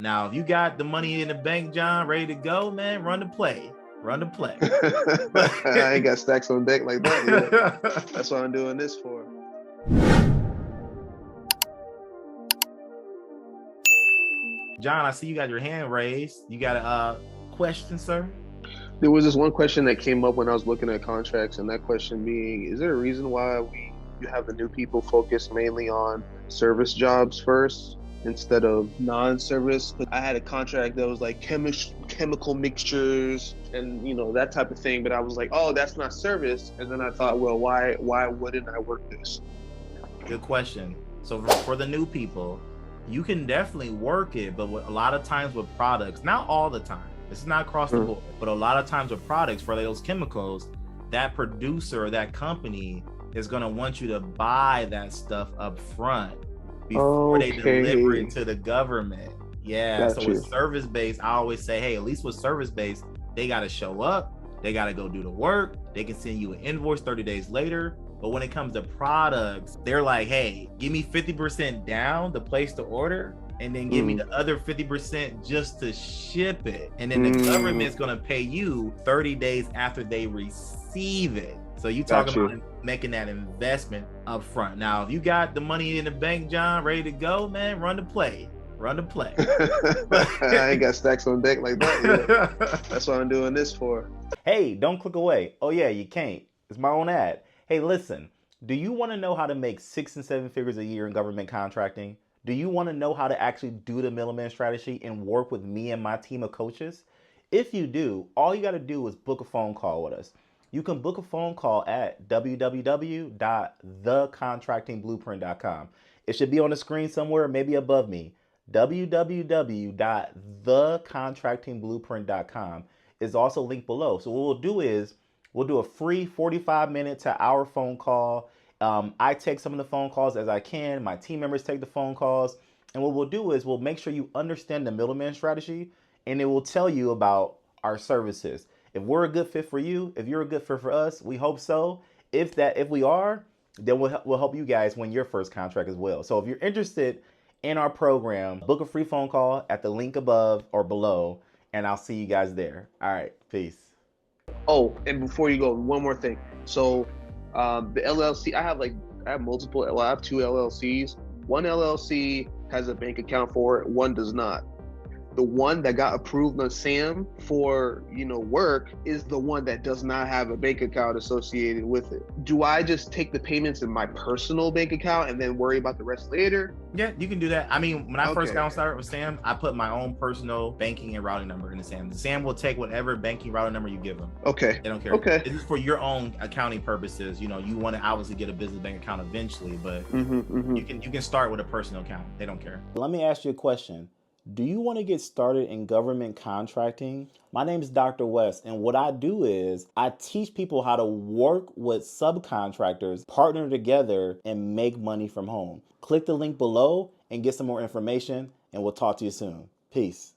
Now, if you got the money in the bank, John, ready to go, man, run the play. Run the play. I ain't got stacks on deck like that yet. That's what I'm doing this for. John, I see you got your hand raised. You got a question, sir? There was this one question that came up when I was looking at contracts, and that question being, is there a reason why you have the new people focus mainly on service jobs first instead of non-service? I had a contract that was like chemical mixtures and that type of thing, but I was like, oh, that's not service. And then I thought, well, why wouldn't I work this? Good question. So for the new people, you can definitely work it, but a lot of times with products, not all the time, this is not across the board, but a lot of times with products for those chemicals, that producer or that company is going to want you to buy that stuff up front before they deliver it to the government. Yeah. So with service-based, I always say, hey, at least with service-based, they got to show up, they got to go do the work, they can send you an invoice 30 days later. But when it comes to products, they're like, hey, give me 50% down to place the order, and then give me the other 50% just to ship it. And then the government's gonna pay you 30 days after they receive it. So you talking about making that investment up front. Now, if you got the money in the bank, John, ready to go, man, run the play. Run the play. I ain't got stacks on deck like that yet. That's what I'm doing this for. Hey, don't click away. Oh yeah, you can't. It's my own ad. Hey, listen, do you want to know how to make 6 and 7 figures a year in government contracting? Do you want to know how to actually do the middleman strategy and work with me and my team of coaches? If you do, all you got to do is book a phone call with us. You can book a phone call at www.thecontractingblueprint.com. It should be on the screen somewhere, maybe above me. www.thecontractingblueprint.com is also linked below. So what we'll do is we'll do a free 45-minute to hour phone call. I take some of the phone calls as I can. My team members take the phone calls. And what we'll do is we'll make sure you understand the middleman strategy, and it will tell you about our services. If we're a good fit for you, if you're a good fit for us, we hope so. If we are, then we'll help you guys win your first contract as well. So if you're interested in our program, book a free phone call at the link above or below, and I'll see you guys there. All right, peace. Oh, and before you go, one more thing. So the LLC, I have multiple, well, I have 2 LLCs. One LLC has a bank account for it, one does not. The one that got approved on SAM for, work is the one that does not have a bank account associated with it. Do I just take the payments in my personal bank account and then worry about the rest later? Yeah, you can do that. I mean, when I first got started with SAM, I put my own personal banking and routing number in the SAM. The SAM will take whatever banking routing number you give them. Okay. They don't care. Okay. This is for your own accounting purposes. You want to obviously get a business bank account eventually, but you can start with a personal account. They don't care. Let me ask you a question. Do you want to get started in government contracting? My name is Dr. West, and what I do is I teach people how to work with subcontractors, partner together, and make money from home. Click the link below and get some more information, and we'll talk to you soon. Peace.